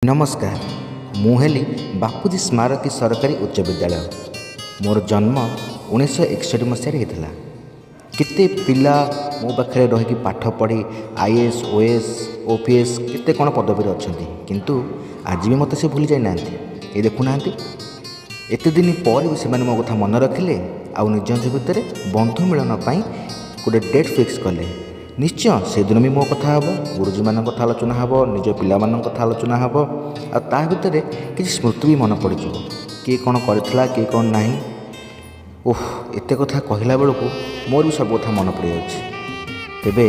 नमस्कार मु हेली बापूजी स्मारकी सरकारी उच्च विद्यालय। मोर जन्म 1961 मसीह होता। केते पिला मो पाखे रहीकि पाठ पढ़ी आईएएस ओएस ओपीएस केते कौन पदवी अच्छा, किंतु आज भी मत से भूली जाना। ये देखुना एत दिन पर भी से मो कथा मन रखिले आ निज निज भितर बंधु मिलन गोटे डेट फिक्स कले। निश्चय से दिन भी मो कथा हे गुरुजी मान कथा आलोचना हे निज पिला कथा आलोचना हे आ भितर किसी स्मृति भी मन पड़ किए कौन करथिला किए कौन नहीं। ओह एत कथा कहला बेलू मोर भी सब कथा मन पड़ जाए। तेबे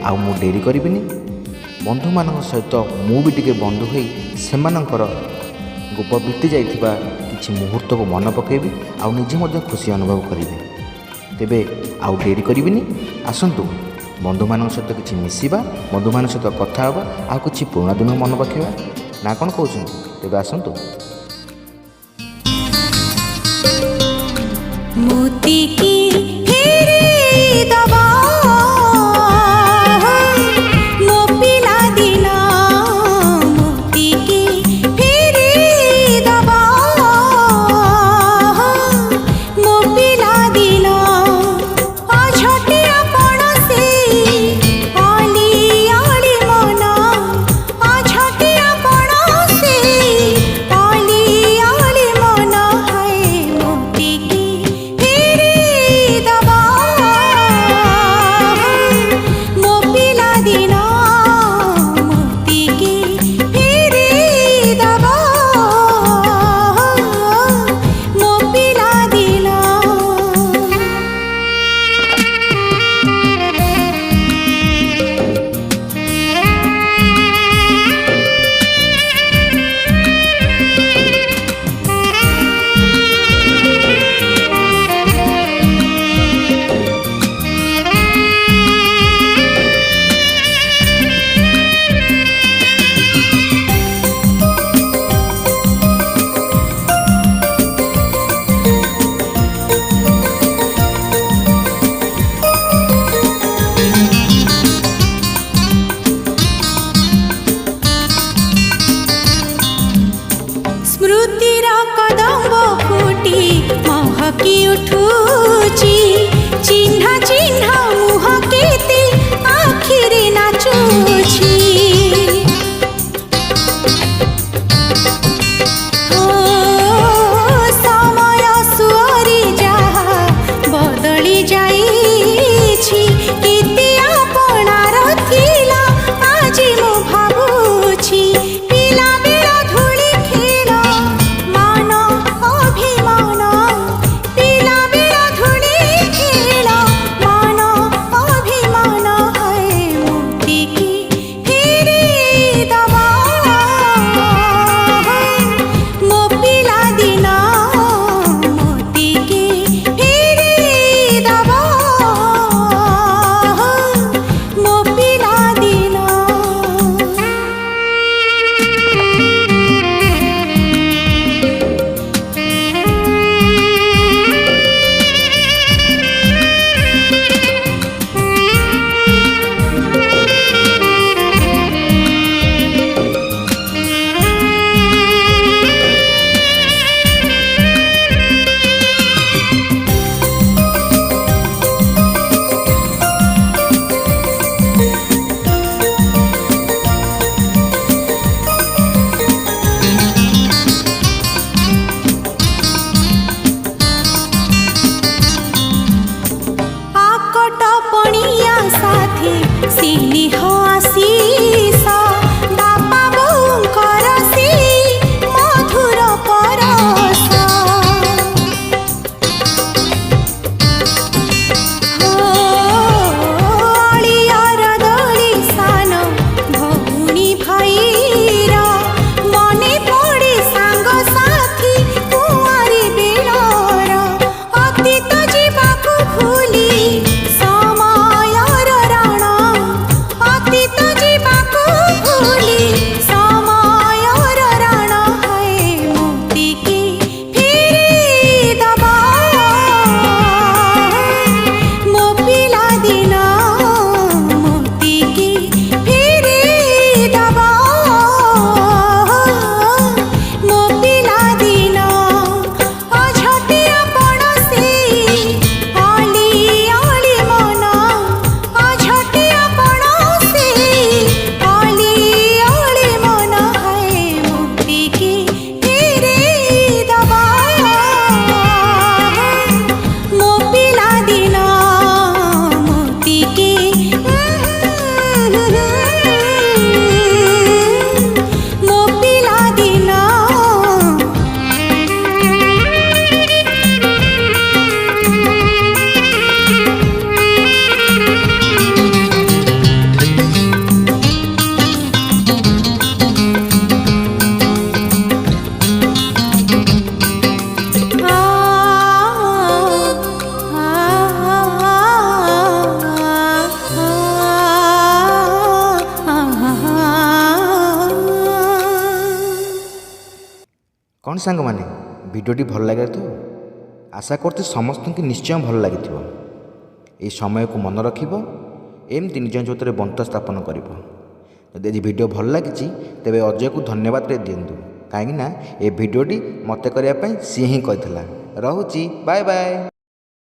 आउ मु डेरी करिबिनी बंधु मान सहित मु भी टिके बंधु होई सेमानंकर गोप बीती जाइथिबा किछि मुहूर्त को मन पकेबी आउ निजे मध्य खुशी अनुभव करिबी। तेबे आउ डेरी करिबिनी आसंतु बंधु मान सहित किछि मिसिबा बंधु मान सहित कथा हेबा आ किछि पुराना दिन मन पकेबा ना कौन कहउछन। तेबे आसंतु मोती की फेरे दबा मो पिला दिना मोती की फेरे दबा मो पिला दिना अछटिया पणसी आली आली मना अछटिया पणसी आली आली मना है मोती की स्मृतिर कदम्ब फुटी महकी उठुची चिन्ह चिन्ह मुह केते आखिरे नाचुची समय सुअरी जहा बदली जाइछि केते आपणार थिला आज मु भाबुछि पिला बेला धूली मान अभिमान पिला बेला धूली କ'ଣ ସାଙ୍ଗମାନେ ଭିଡ଼ିଓଟି ଭଲ ଲାଗିଲା ତ? ଆଶା କରୁଛି ସମସ୍ତଙ୍କୁ ନିଶ୍ଚୟ ଭଲ ଲାଗିଥିବ। ଏହି ସମୟକୁ ମନେ ରଖିବ, ଏମିତି ନିଜ ନିଜ ଭିତରେ ବନ୍ଧୁତା ସ୍ଥାପନ କରିବ। ଯଦି ଆଜି ଭିଡ଼ିଓ ଭଲ ଲାଗିଛି ତେବେ ଅଜୟକୁ ଧନ୍ୟବାଦ ଦିଅନ୍ତୁ, କାହିଁକିନା ଏ ଭିଡ଼ିଓଟି ମୋତେ କରିବା ପାଇଁ ସିଏ ହିଁ କହିଥିଲା। ରହୁଛି, ବାଏ ବାଏ।